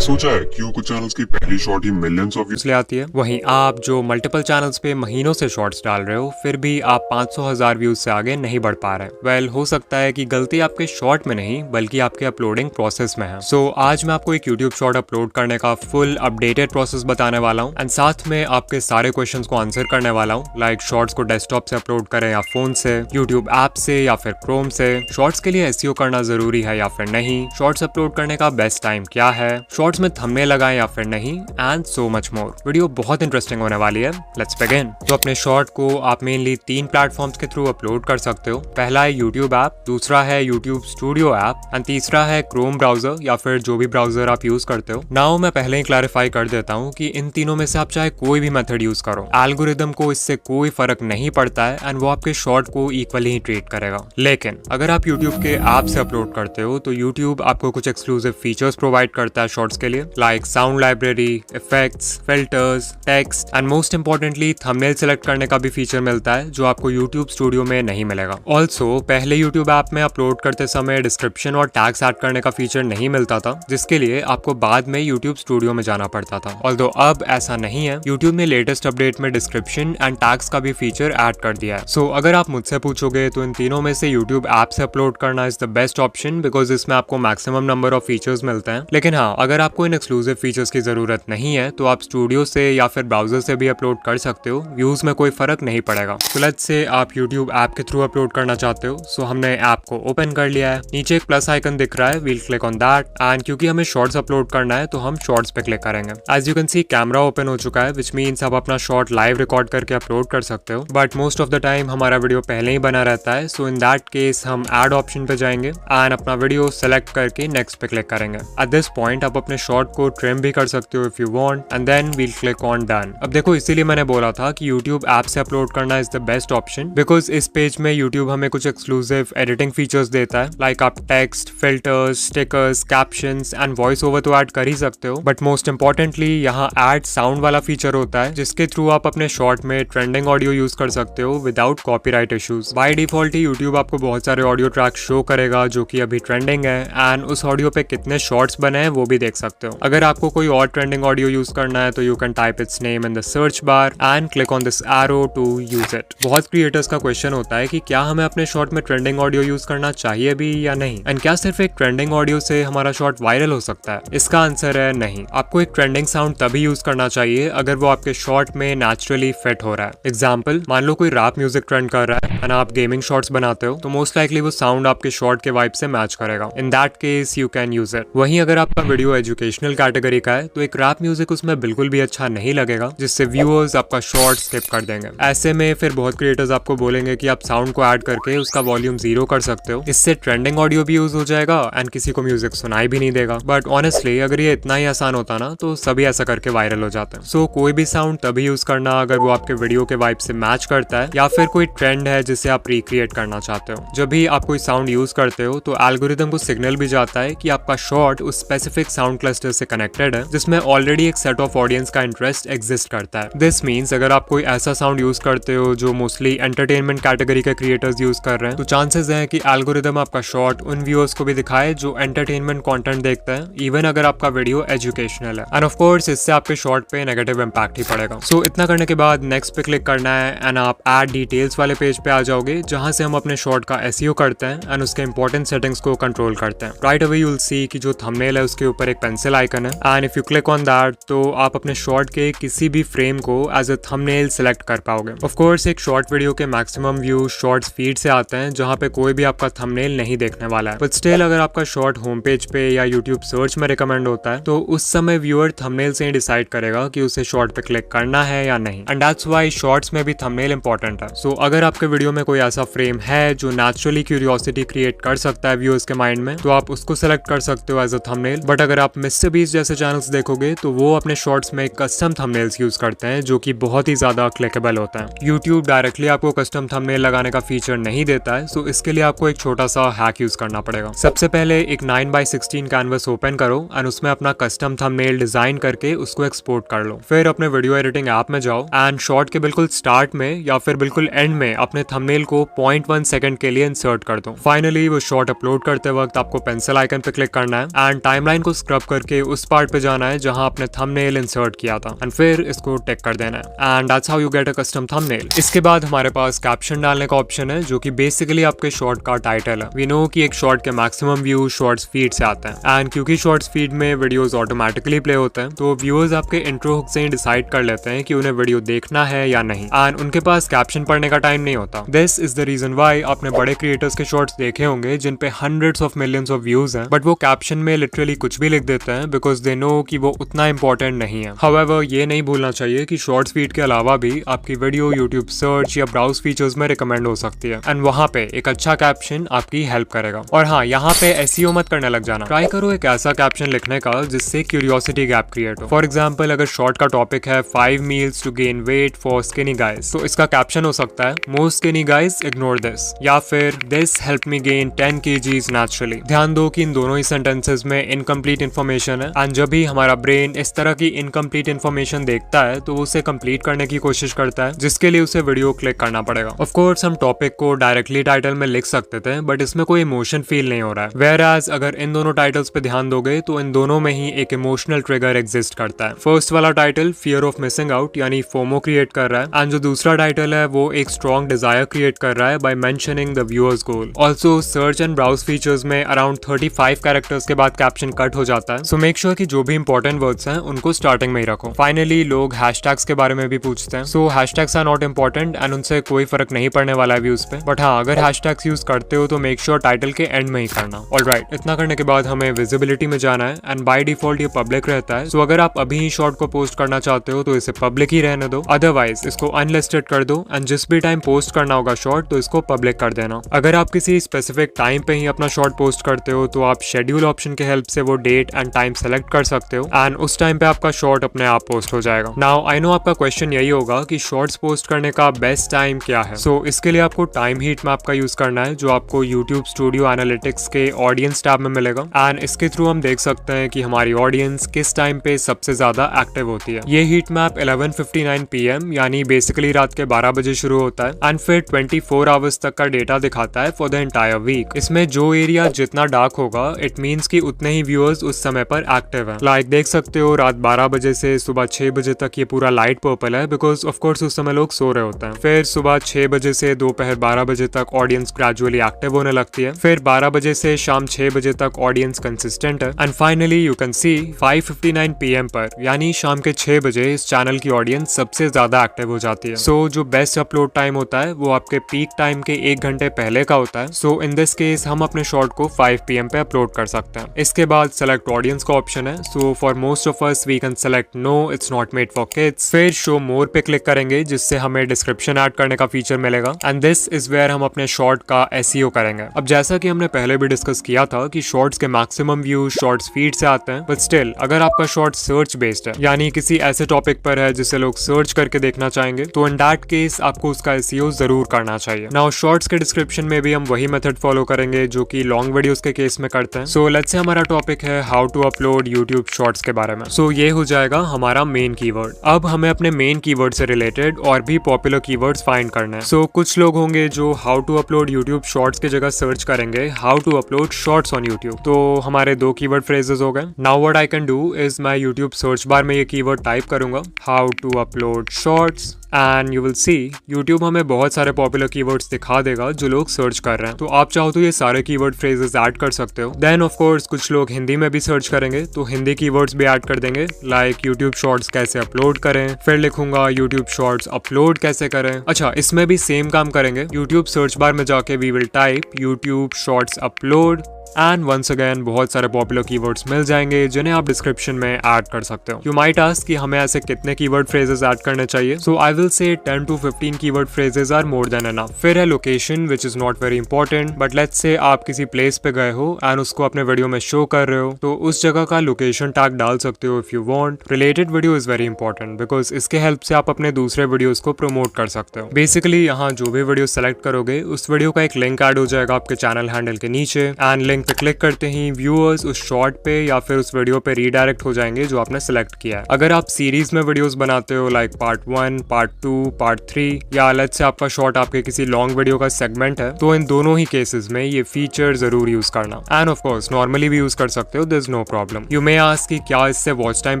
सोचा है क्यों कुछ चैनल्स की पहली शॉट ही मिलियंस ऑफ ले आती है, वहीं आप जो मल्टीपल चैनल्स पे महीनों से शॉर्ट्स डाल रहे हो फिर भी आप 500,000 व्यूज से आगे नहीं बढ़ पा रहे। वेल, हो सकता है कि गलती आपके शॉर्ट में नहीं बल्कि आपके अपलोडिंग प्रोसेस में है। सो आज मैं आपको एक यूट्यूब शॉर्ट अपलोड करने का फुल अपडेटेड प्रोसेस बताने वाला हूँ एंड साथ में आपके सारे क्वेश्चंस को आंसर करने वाला हूँ, लाइक शॉर्ट्स को डेस्कटॉप से अपलोड करें या फोन से, यूट्यूब ऐप से या फिर क्रोम से, शॉर्ट्स के लिए एसईओ करना जरूरी है या फिर नहीं, शॉर्ट्स अपलोड करने का बेस्ट टाइम क्या है, शॉर्ट्स में थंबनेल लगाएं या फिर नहीं, and so much more. Video बहुत इंटरेस्टिंग होने वाली है। Let's begin. तो अपने शॉर्ट को आप मेनली 3 प्लेटफॉर्म्स के थ्रू अपलोड कर सकते हो। पहला है यूट्यूब ऐप, दूसरा है यूट्यूब स्टूडियो ऐप एंड तीसरा है क्रोम ब्राउजर या फिर जो भी ब्राउजर आप यूज करते हो। नाउ मैं पहले ही क्लैरिफाई कर देता हूँ कि इन तीनों में से आप चाहे कोई भी मेथड यूज करो, एल्गोरिदम को इससे कोई फर्क नहीं पड़ता है एंड वो आपके शॉर्ट को इक्वली ही ट्रीट करेगा। लेकिन अगर आप यूट्यूब के ऐप से अपलोड करते हो तो यूट्यूब आपको कुछ एक्सक्लूसिव फीचर्स प्रोवाइड करता है शॉर्ट्स के लिए, like sound library, effects, filters, text and most importantly thumbnail select करने का भी फीचर मिलता है जो आपको यूट्यूब स्टूडियो में नहीं मिलेगा। ऑल्सो पहले यूट्यूब ऐप में अपलोड करते समय डिस्क्रिप्शन और टैग्स ऐड करने का फीचर नहीं मिलता था, जिसके लिए आपको बाद में यूट्यूब स्टूडियो में जाना पड़ता था। ऑल्दो अब ऐसा नहीं है, यूट्यूब ने लेटेस्ट अपडेट में डिस्क्रिप्शन एंड टैग्स का भी फीचर ऐड कर दिया है। सो अगर आप मुझसे पूछोगे तो इन तीनों में से यूट्यूब ऐप से अपलोड करना is the best option because इसमें आपको मैक्सिमम नंबर ऑफ फीचर्स मिलते हैं। लेकिन हाँ, अगर आपको इन एक्सक्लूसिव फीचर्स की जरूरत नहीं है तो आप स्टूडियो से या फिर ब्राउजर से भी अपलोड कर सकते हो, व्यूज में कोई फर्क नहीं पड़ेगा। तो लेट्स से आप यूट्यूब ऐप के थ्रू अपलोड करना चाहते हो, सो हमने ऐप को ओपन कर लिया है, नीचे एक प्लस आइकन दिख रहा है, we'll click on that and क्योंकि हमें शॉर्ट्स अपलोड करना है तो हम शॉर्ट्स पे क्लिक करेंगे। As you can see camera open हो चुका है, विच मीन्स आप अपना शॉर्ट लाइव रिकॉर्ड करके अपलोड कर सकते हो, but most of the time हमारा वीडियो पहले ही बना रहता है। सो इन दैट केस हम ऐड ऑप्शन पे जाएंगे एंड अपना वीडियो सेलेक्ट करके नेक्स्ट पे क्लिक करेंगे। एट दिस पॉइंट आप अपने शॉर्ट को ट्रिम भी कर सकते हो if you want and then we'll click on done. अब देखो, इसीलिए मैंने बोला था कि यूट्यूब ऐप से अपलोड करना is the best option because इस पेज में यूट्यूब हमें कुछ एक्सक्लूसिव एडिटिंग फीचर्स देता है, लाइक आप text, filters, stickers, captions and voice over तो ऐड कर ही सकते हो, बट मोस्ट इंपॉर्टेंटली यहाँ ऐड साउंड वाला फीचर होता है जिसके थ्रू आप अपने शॉर्ट में ट्रेंडिंग ऑडियो यूज कर सकते हो without copyright issues. By default he YouTube आपको बहुत सारे ऑडियो ट्रैक शो करेगा जो कि अभी ट्रेंडिंग है एंड उस ऑडियो पे कितने शॉर्ट्स बने हैं वो भी देख सकते हो। अगर आपको कोई और ट्रेंडिंग ऑडियो यूज करना है तो you can type its name in the search bar and click on this arrow to use it. बहुत क्रिएटर्स का क्वेश्चन होता है कि क्या हमें अपने शॉर्ट में ट्रेंडिंग ऑडियो यूज करना चाहिए भी या नहीं, एंड क्या सिर्फ एक ट्रेंडिंग ऑडियो से हमारा शॉर्ट वायरल हो सकता है। इसका आंसर है नहीं। आपको एक ट्रेंडिंग साउंड तभी यूज करना चाहिए अगर वो आपके शॉर्ट में नेचुरली फिट हो रहा है। एग्जाम्पल, मान लो कोई रैप म्यूजिक ट्रेंड कर रहा है एंड आप गेमिंग शॉर्ट्स बनाते हो तो मोस्ट लाइकली वो साउंड आपके शॉर्ट के वाइब से मैच करेगा। इन that case you can use it. वहीं अगर आपका वीडियो एजुकेशनल कैटेगरी का है तो एक रैप म्यूजिक उसमें बिल्कुल भी अच्छा नहीं लगेगा, जिससे व्यूअर्स आपका शॉर्ट स्किप कर देंगे। ऐसे में फिर बहुत क्रिएटर्स आपको बोलेंगे कि आप साउंड को ऐड करके उसका वॉल्यूम 0 कर सकते हो, इससे ट्रेंडिंग ऑडियो भी यूज हो जाएगा एंड किसी को म्यूजिक सुनाई भी नहीं देगा। बट ऑनेस्टली अगर ये इतना ही आसान होता ना तो सभी ऐसा करके वायरल हो जाते हैं। सो कोई भी साउंड तभी यूज करना अगर वो आपके वीडियो के वाइब से मैच करता है या फिर कोई ट्रेंड है जिसे आप रिक्रिएट करना चाहते हो। जब भी आप कोई साउंड यूज करते हो तो एल्गोरिदम को सिग्नल भी जाता है कि आपका शॉर्ट उस स्पेसिफिक साउंड क्लस्टर से कनेक्टेड है जिसमें ऑलरेडी एक सेट ऑफ ऑडियंस का इंटरेस्ट एग्जिस्ट करता है। दिस मीन्स अगर आप कोई ऐसा साउंड यूज करते हो जो मोस्टली एंटरटेनमेंट कैटेगरी के क्रिएटर्स यूज कर रहे हैं तो चांसेस हैं कि एल्गोरिदम आपका शॉर्ट उन व्यूअर्स को भी दिखाए जो एंटरटेनमेंट कंटेंट देखते हैं, इवन अगर आपका वीडियो एजुकेशनल है। एंड ऑफ कोर्स इससे आपके शॉर्ट पे नेगेटिव इंपैक्ट ही पड़ेगा। सो इतना करने के बाद नेक्स्ट पे क्लिक करना है एंड आप ऐड डिटेल्स वाले पेज पे आ जाओगे जहां से हम अपने शॉर्ट का एसईओ करते हैं एंड उसके इंपॉर्टेंट सेटिंग्स को कंट्रोल करते हैं। राइट अवे यू विल सी कि जो थंबनेल है उसके ऊपर एक पेंसिल आइकन है and if you click on that तो आप अपने शॉर्ट के किसी भी फ्रेम को एज अ थंबनेल सेलेक्ट कर पाओगे। ऑफ कोर्स एक शॉर्ट वीडियो के मैक्सिमम व्यू शॉर्ट्स फीड से आते हैं जहां पे कोई भी आपका थंबनेल नहीं देखने वाला है, बट स्टिल अगर आपका शॉर्ट होम पेज पे या यूट्यूब सर्च में रिकमेंड होता है तो उस समय व्यूअर थंबनेल से ही डिसाइड करेगा कि उसे शॉर्ट पे क्लिक करना है या नहीं, एंड दैट्स व्हाई शॉर्ट्स में भी थंबनेल इंपॉर्टेंट है। सो अगर आपके वीडियो में कोई ऐसा फ्रेम है जो नेचुरली क्यूरियोसिटी क्रिएट कर सकता है व्यूअर्स के माइंड में तो आप उसको सेलेक्ट कर सकते हो एज अ थंबनेल। बट अगर आप मिस्टर बीस्ट जैसे चैनल्स देखोगे तो वो अपने शॉर्ट्स में कस्टम थंबनेल्स यूज करते हैं जो कि बहुत ही ज्यादा क्लिकेबल होता है। यूट्यूब डायरेक्टली आपको कस्टम थंबनेल लगाने का फीचर नहीं देता है, सो इसके लिए आपको एक छोटा सा हैक यूज करना पड़ेगा। सबसे पहले एक 9x16 कैनवस ओपन करो एंड उसमें अपना कस्टम थंबनेल डिजाइन करके उसको एक्सपोर्ट कर लो। फिर अपने वीडियो एडिटिंग ऐप में जाओ एंड शॉर्ट के बिल्कुल स्टार्ट में या फिर बिल्कुल एंड में अपने थंबनेल को 0.1 सेकंड के लिए इंसर्ट कर दो। फाइनली वो शॉर्ट अपलोड करते वक्त आपको पेंसिल आइकन पे क्लिक करना है एंड टाइमलाइन को स्क्रब करके उस पार्ट पे जाना है जहां आपने थंबनेल इंसर्ट किया था एंड फिर इसको टिक कर देना है and that's how you get a custom thumbnail. इसके बाद हमारे पास कैप्शन डालने का ऑप्शन है जो कि बेसिकली आपके शॉर्ट का टाइटल है। वी नो कि एक शॉर्ट के मैक्सिमम व्यू शॉर्ट्स फीड से आते हैं एंड क्योंकि शॉर्ट्स फीड में वीडियोस ऑटोमेटिकली प्ले होते हैं तो व्यूअर्स आपके इंट्रो हुक से ही डिसाइड कर लेते हैं कि उन्हें वीडियो देखना है या नहीं एंड उनके पास कैप्शन पढ़ने का टाइम नहीं होता। This is the reason why आपने बड़े क्रिएटर्स के शॉर्ट्स देखे होंगे जिन पे hundreds of millions of views हैं बट वो कैप्शन में लिटरली कुछ भी लिख देते हैं बिकॉज दे नो कि वो उतना इंपॉर्टेंट नहीं है। हाउएवर ये नहीं भूलना चाहिए कि शॉर्ट्स फीड के अलावा भी आपकी वीडियो यूट्यूब सर्च या ब्राउज फीचर्स में रिकमेंड हो सकती है एंड वहाँ पे एक अच्छा कैप्शन आपकी हेल्प करेगा। और हाँ, यहाँ पे एसईओ मत करने लग जाना, ट्राई करो एक ऐसा कैप्शन लिखने का जिससे क्यूरियोसिटी गैप क्रिएट हो। फॉर एग्जाम्पल अगर शॉर्ट का टॉपिक है 5 meals to gain weight for skinny guys तो इसका कैप्शन हो सकता है most skinny guys ignore this या फिर this help me gain 10 kgs naturally. ध्यान दो कि इन दोनों ही सेंटेंसेस में इनकम्प्लीट इन्फॉर्मेशन है एंड जब भी हमारा ब्रेन इस तरह की इनकम्प्लीट इन्फॉर्मेशन देखता है तो उसे कंप्लीट करने की कोशिश करता है जिसके लिए उसे वीडियो क्लिक करना पड़ेगा। ऑफ कोर्स हम टॉपिक को डायरेक्टली टाइटल में लिख सकते थे बट इसमें कोई इमोशन फील नहीं हो रहा है। वेयर एज अगर इन दोनों टाइटल्स पे ध्यान दोगे तो इन दोनों में ही एक इमोशनल ट्रिगर एग्जिस्ट करता है। फर्स्ट वाला title fear of missing out यानी फोमो क्रिएट कर रहा है एंड जो दूसरा टाइटल है वो एक स्ट्रॉन्ग डिजायर क्रिएट कर रहा है by mentioning the viewer's goal. Also search and browse features में अराउंड 35 कैरेक्टर्स के बाद कैप्शन कट हो जाता है, सो मेक श्योर कि जो भी इंपॉर्टेंट वर्ड्स हैं उनको स्टार्टिंग में ही रखो। फाइनली लोग हैशटैग्स के बारे में भी पूछते हैं, so hashtags are not important and उनसे कोई फर्क नहीं पड़ने वाला है व्यूज पे, बट हाँ अगर हैशटैग्स यूज करते हो तो मेक श्योर टाइटल के एंड में ही करना। ऑलराइट, इतना करने के बाद हमें विजिबिलिटी में जाना है एंड बाय डिफॉल्ट ये पब्लिक रहता है, सो अगर आप अभी ही शॉर्ट को पोस्ट करना चाहते हो तो इसे पब्लिक ही रहने दो, अदरवाइज इसको अनलिस्टेड कर दो एंड जिस भी टाइम पोस्ट करना होगा शॉर्ट तो इसको पब्लिक कर देना। अगर आप किसी स्पेसिफिक टाइम पे ही अपना शॉर्ट पोस्ट करते हो तो आप शेड्यूल ऑप्शन के हेल्प से वो डेट एंड टाइम सेलेक्ट कर सकते हो एंड उस टाइम पे आपका शॉर्ट अपने आप पोस्ट हो जाएगा। नाउ आई नो आपका क्वेश्चन यही होगा कि शॉर्ट्स पोस्ट करने का बेस्ट टाइम क्या है। सो इसके लिए आपको टाइम हीट मैप का यूज करना है जो आपको यूट्यूब स्टूडियो एनालिटिक्स के ऑडियंस टैब में मिलेगा एंड इसके थ्रू हम देख सकते हैं कि हमारी ऑडियंस किस टाइम पे सबसे ज्यादा एक्टिव होती है। ये हीट मैप 11:59 PM यानी बेसिकली रात के 12 बजे शुरू होता है एंड फिर 24 आवर्स तक का डेटा दिखाता है फॉर द एंटायर वीक। इसमें जो एरिया जितना डार्क होगा इट मीन्स कि उतने ही व्यूअर्स उस समय पर एक्टिव हैं। लाइक देख सकते हो रात 12 बजे से सुबह 6 बजे तक ये पूरा लाइट पर्पल है बिकॉज ऑफ कोर्स उस समय लोग सो रहे होते हैं। फिर सुबह 6 बजे से दोपहर 12 बजे तक ऑडियंस ग्रेजुअली एक्टिव होने लगती है, फिर 12 बजे से शाम 6 बजे तक ऑडियंस कंसिस्टेंट है and finally you can C 5:59 PM पर यानी शाम के 6 बजे इस चैनल की ऑडियंस सबसे ज्यादा एक्टिव हो जाती है। सो जो बेस्ट अपलोड टाइम होता है वो आपके पीक टाइम के 1 घंटे पहले का होता है। सो इन दिस केस हम अपने शॉर्ट को 5 PM पे अपलोड कर सकते हैं। इसके बाद सेलेक्ट ऑडियंस का ऑप्शन है, so for most of us we can select no it's not made for kids. फिर शो मोर पे क्लिक करेंगे जिससे हमें डिस्क्रिप्शन ऐड करने का फीचर मिलेगा एंड दिस इज वेयर हम अपने शॉर्ट का एसईओ करेंगे। अब जैसा कि हमने पहले भी डिस्कस किया था कि शॉर्ट्स के मैक्सिमम व्यूज शॉर्ट्स फीड से आते हैं, बट स्टिल अगर आपका शॉर्ट सर्च बेस्ड है यानी किसी ऐसे टॉपिक पर है जिसे लोग सर्च करके देखना चाहेंगे तो इन दैट केस आपको उसका एसईओ जरूर करना चाहिए। नाउ शॉर्ट्स के डिस्क्रिप्शन में भी हम वही मेथड फॉलो करेंगे जो कि लॉन्ग वीडियोस के केस में करते हैं। सो लेट्स से हमारा टॉपिक है how to upload YouTube shorts के बारे में। सो ये हो जाएगा हमारा मेन कीवर्ड। अब हमें अपने मेन कीवर्ड से रिलेटेड और भी पॉपुलर कीवर्ड्स फाइंड करने हैं। सो कुछ लोग होंगे जो how to upload YouTube shorts की जगह सर्च करेंगे how to upload shorts on YouTube. तो हमारे 2 कीवर्ड फ्रेजेस हो गए। Now what I can do is मैं यूट्यूब सर्च बार में ये कीवर्ड टाइप करूंगा how to upload shorts and you will see YouTube हमें बहुत सारे पॉपुलर कीवर्ड्स दिखा देगा जो लोग सर्च कर रहे हैं। तो आप चाहो तो ये सारे कीवर्ड फ्रेजेस ऐड कर सकते हो। देन ऑफ कोर्स कुछ लोग हिंदी में भी सर्च करेंगे तो हिंदी कीवर्ड्स भी ऐड कर देंगे, लाइक यूट्यूब शॉर्ट्स कैसे अपलोड करें, फिर लिखूंगा यूट्यूब शॉर्ट्स अपलोड कैसे करें। अच्छा, इसमें भी सेम काम करेंगे, यूट्यूब सर्च बार में जाके we will type YouTube shorts upload and once again बहुत सारे पॉपुलर कीवर्ड्स मिल जाएंगे जिन्हें आप डिस्क्रिप्शन में ऐड कर सकते हो। यू माइट आस्क कि हमें ऐसे कितने कीवर्ड फ्रेजेस ऐड करने चाहिए। सो I will say 10 to 15 keyword phrases are more than enough. फिर है location which is not very important, but let's say आप किसी प्लेस पे गए हो एंड उसको अपने वीडियो में शो कर रहे हो तो उस जगह का लोकेशन टैग डाल सकते हो if you want. Related video is very important because इसके हेल्प से आप अपने दूसरे वीडियोस को प्रमोट कर सकते हो। बेसिकली यहाँ जो भी वीडियो सेलेक्ट करोगे उस वीडियो का एक लिंक ऐड हो जाएगा आपके चैनल हैंडल के नीचे एंड लिंक लिंक पे क्लिक करते ही व्यूअर्स उस शॉर्ट पे या फिर उस वीडियो पे रीडायरेक्ट हो जाएंगे जो आपने सेलेक्ट किया है। अगर आप सीरीज में वीडियोस बनाते हो लाइक पार्ट 1, पार्ट 2, पार्ट 3 या अलग से आपका शॉर्ट आपके किसी लॉन्ग वीडियो का सेगमेंट है, तो इन दोनों ही केसेस में ये फीचर जरूर यूज करना। एंड ऑफ कोर्स नॉर्मली भी यूज कर सकते हो, there is no problem. You may ask कि क्या इससे वॉच टाइम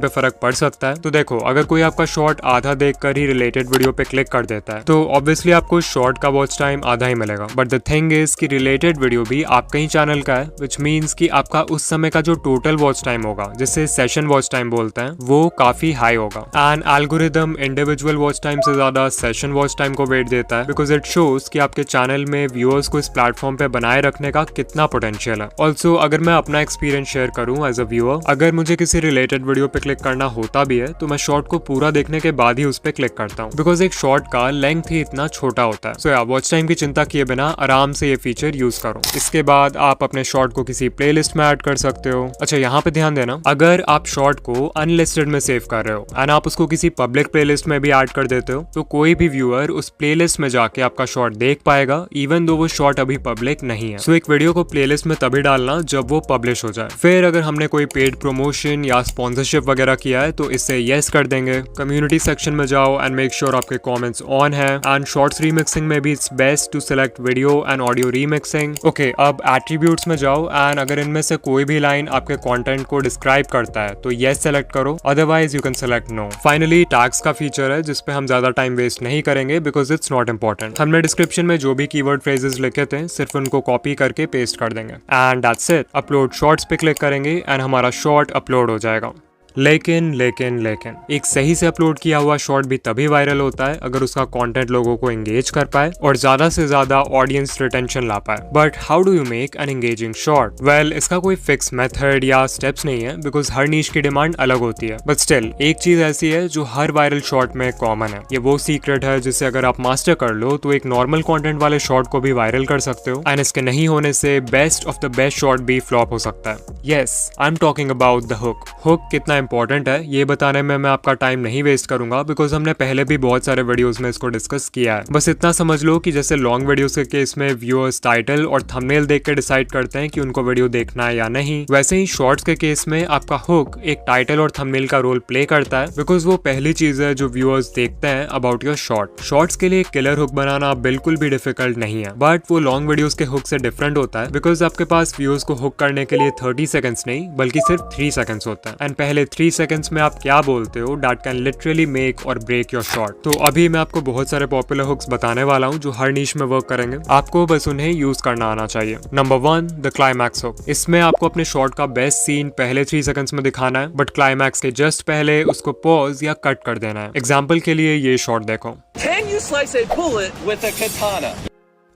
पे फर्क पड़ सकता है? तो देखो, अगर कोई आपका शॉर्ट आधा देखकर ही रिलेटेड वीडियो पे क्लिक कर देता है तो ऑब्वियसली आपको शॉर्ट का वॉच टाइम आधा ही मिलेगा। बट द थिंग इज कि रिलेटेड वीडियो भी आपका ही चैनल का है, विच मीन्स कि आपका उस समय का जो टोटल वॉच टाइम होगा, जिसे सेशन वॉच टाइम बोलते हैं, वो काफी हाई होगा। And algorithm individual watch time से ज्यादा सेशन वॉच टाइम को वेट देता है, बिकॉज इट शोज कि आपके चैनल में व्यूअर्स को इस प्लेटफॉर्म पे बनाए रखने का कितना पोटेंशियल है। ऑल्सो अगर मैं अपना एक्सपीरियंस शेयर करूं एज अ व्यूअर, अगर मुझे किसी रिलेटेड वीडियो पे क्लिक करना होता भी है तो मैं शॉर्ट को पूरा देखने के बाद ही उस पे क्लिक करता हूँ, बिकॉज एक शॉर्ट का लेंथ ही इतना छोटा होता है। सो या वॉच टाइम की चिंता किए बिना आराम से ये फीचर यूज करो। इसके बाद आप अपने शॉर्ट को किसी प्लेलिस्ट में ऐड कर सकते हो। अच्छा, यहाँ पे ध्यान देना, अगर आप शॉर्ट को अनलिस्टेड में सेव कर रहे हो एंड आप उसको किसी पब्लिक प्लेलिस्ट में भी ऐड कर देते हो तो कोई भी व्यूअर उस प्लेलिस्ट में जाके आपका शॉर्ट देख पाएगा, इवन दो वो शॉर्ट अभी पब्लिक नहीं है। सो एक वीडियो को प्लेलिस्ट में तभी डालना जब वो पब्लिश हो जाए। फिर अगर हमने कोई पेड प्रमोशन या स्पॉन्सरशिप वगैरह किया है तो इससे येस कर देंगे। कम्युनिटी सेक्शन में जाओ एंड मेक श्योर आपके कमेंट्स ऑन है। एंड शॉर्ट्स रीमिक्सिंग में भी it's best to select video and audio remixing. Okay, अब एट्रीब्यूट्स में जाओ एंड अगर इनमें से कोई भी लाइन आपके कंटेंट को डिस्क्राइब करता है तो येस सेलेक्ट करो, otherwise you can select no. Finally tags का फीचर है जिसपे हम ज्यादा टाइम वेस्ट नहीं करेंगे बिकॉज इट्स नॉट इंपॉर्टेंट। हमने डिस्क्रिप्शन में जो भी कीवर्ड फ्रेजेस लिखे थे सिर्फ उनको कॉपी करके पेस्ट कर देंगे and that's it. Upload shorts पे क्लिक करेंगे एंड हमारा शॉर्ट अपलोड हो जाएगा। लेकिन एक सही से अपलोड किया हुआ शॉर्ट भी तभी वायरल होता है अगर उसका कंटेंट लोगों को एंगेज कर पाए और ज्यादा से ज्यादा ऑडियंस रिटेंशन ला पाए। But how do you make an engaging short? Well, इसका कोई फिक्स मेथड या स्टेप्स नहीं है बिकॉज हर नीश की डिमांड अलग होती है। बट स्टिल एक चीज ऐसी है जो हर वायरल शॉर्ट में कॉमन है। ये वो सीक्रेट है जिसे अगर आप मास्टर कर लो तो एक नॉर्मल कॉन्टेंट वाले शॉर्ट को भी वायरल कर सकते हो एंड इसके नहीं होने से best of the best short भी फ्लॉप हो सकता है। Yes, I am talking about the hook. Hook कितना इंपॉर्टेंट है ये बताने में मैं आपका टाइम नहीं वेस्ट करूंगा बिकॉज हमने पहले भी बहुत सारे वीडियोस में इसको डिस्कस किया है। बस इतना समझ लो कि जैसे लॉन्ग वीडियोस के केस में व्यूअर्स टाइटल और थंबनेल देख के डिसाइड करते हैं कि उनको वीडियो देखना है या नहीं, वैसे ही शॉर्ट्स के केस में आपका हुक एक टाइटल और थंबनेल का रोल प्ले करता है बिकॉज वो पहली चीज है जो व्यूअर्स देखते हैं अबाउट योर शॉर्ट। शॉर्ट्स के लिए किलर हुक बनाना बिल्कुल भी डिफिकल्ट नहीं है, बट वो लॉन्ग वीडियोस के हुक से डिफरेंट होता है बिकॉज आपके पास व्यूअर्स को हुक करने के लिए 30 सेकंड्स नहीं बल्कि सिर्फ 3 सेकंड्स होता है एंड पहले 3 सेकंड्स में आप क्या बोलते हो दैट कैन लिटरली मेक और ब्रेक योर शॉर्ट। तो अभी मैं आपको बहुत सारे पॉपुलर हुक्स बताने वाला हूँ जो हर नीश में वर्क करेंगे, आपको बस उन्हें यूज करना आना चाहिए। Number 1, the climax hook. इसमें आपको अपने शॉर्ट का बेस्ट सीन पहले 3 सेकंड्स में दिखाना है बट क्लाइमैक्स के जस्ट पहले उसको पॉज या कट कर देना है। एग्जाम्पल के लिए ये शॉर्ट देखो। Can you slice a bullet with a katana?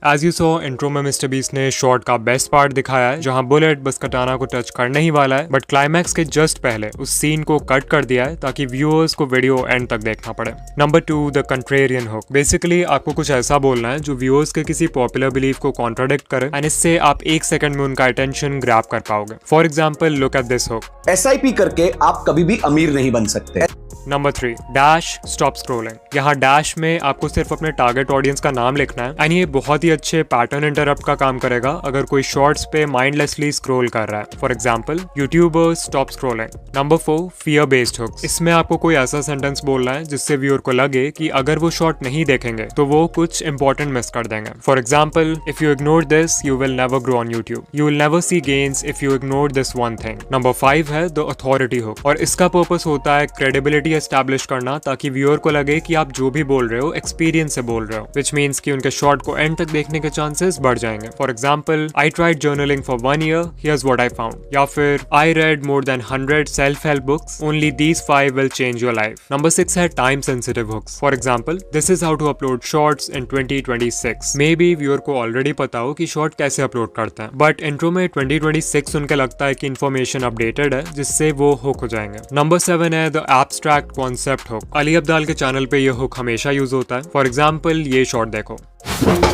As you saw intro में मिस्टर बीस्ट ने शॉर्ट का बेस्ट पार्ट दिखाया है जहां बुलेट बस कटाना को टच करने ही वाला है बट क्लाइमैक्स के जस्ट पहले उस सीन को कट कर दिया है ताकि व्यूअर्स को वीडियो एंड तक देखना पड़े। Number 2, the contrarian hook. Basically आपको कुछ ऐसा बोलना है जो व्यूअर्स के किसी पॉपुलर बिलीफ को कॉन्ट्राडिक्ट करे एंड इससे आप 1 सेकंड में उनका अटेंशन ग्रैब कर पाओगे। For example, look at this hook. SIP करके आप कभी भी अमीर नहीं बन सकते। Number 3, dash stop scrolling. यहाँ डैश में आपको सिर्फ अपने टारगेट ऑडियंस का नाम लिखना है एंड ये बहुत ही अच्छे पैटर्न इंटरप्ट का काम करेगा अगर कोई शॉर्ट्स पे माइंडलेसली स्क्रॉल कर रहा है। For example, YouTuber stop scrolling. Number 4, fear based hooks. इसमें आपको कोई ऐसा सेंटेंस बोलना है जिससे व्यूअर को लगे कि अगर वो शॉर्ट नहीं देखेंगे तो वो कुछ इंपॉर्टेंट मिस कर देंगे। For example, if you ignore this you will never grow on YouTube, you will never see gains if you ignore this one thing. Number 5 है द अथॉरिटी हुक और इसका पर्पस होता है क्रेडिबिलिटी एस्टैब्लिश करना ताकि viewer को लगे कि आप जो भी बोल रहे हो एक्सपीरियंस से बोल रहे हो, विच मीन्स कि उनके शॉर्ट को एंड तक देखने के चांसेस बढ़ जाएंगे। For example, I tried journaling for 1 year, here's what I found, या फिर I read more than 100 self help books, only these 5 will change your life। Number 6 है time sensitive hooks. For example, this is how to upload shorts in 2026। Maybe viewer को already पता हो कि short कैसे upload करते हैं but intro में 2026 सुन के लगता है कि इन्फॉर्मेशन अपडेटेड है जिससे वो हुक हो जाएंगे। नंबर 7 है the abstract concept hook. Ali Abdaal के चैनल पे ये हुक हमेशा यूज होता है। फॉर एग्जाम्पल, ये शॉर्ट देखो।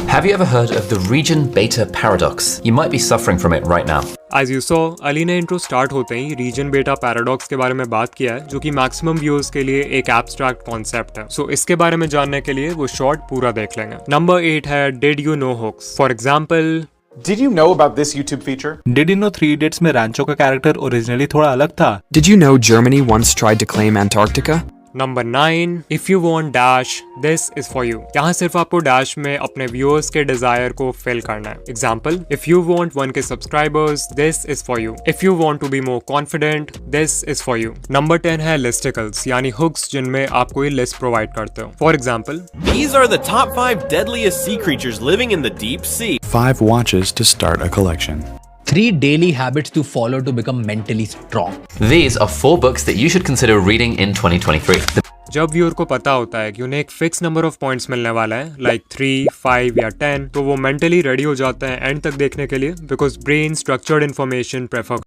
Have you ever heard of the region beta paradox? You might be suffering from it right now. As you saw, Ali ने इंट्रो स्टार्ट होते ही रीजन बेटा पैराडॉक्स के बारे में बात किया है जो कि मैक्सिमम व्यूअर्स के लिए एक एब्स्ट्रैक्ट कॉन्सेप्ट है। सो इसके बारे में जानने के लिए वो शॉर्ट पूरा देख लेंगे। नंबर 8 है did you know hooks. For example, Did you know about this YouTube feature? Did you know 3 Idiots में रैंचो का कैरेक्टर ओरिजिनली थोड़ा अलग था? Did you know Germany once tried to claim Antarctica? Number 9, if you want dash this is for you. यहाँ सिर्फ आपको dash में अपने व्यूअर्स के डिजायर को फिल करना है। Example, if you want 1K subscribers this is for you. If you want to be more confident this is for you. Number 10 है लिस्टिकल्स यानी हुक्स जिनमें आप कोई लिस्ट प्रोवाइड करते हो। For example, These are the top 5 deadliest sea creatures living in the deep sea. 5 watches to start a collection. 3 daily habits to follow to become mentally strong. These are 4 books that you should consider reading in 2023. जब viewer को पता होता है कि उन्हें एक fix number of points मिलने वाला है लाइक 3, 5 या 10, तो वो मेंटली रेडी हो जाते हैं एंड तक देखने के लिए because brain structured information prefer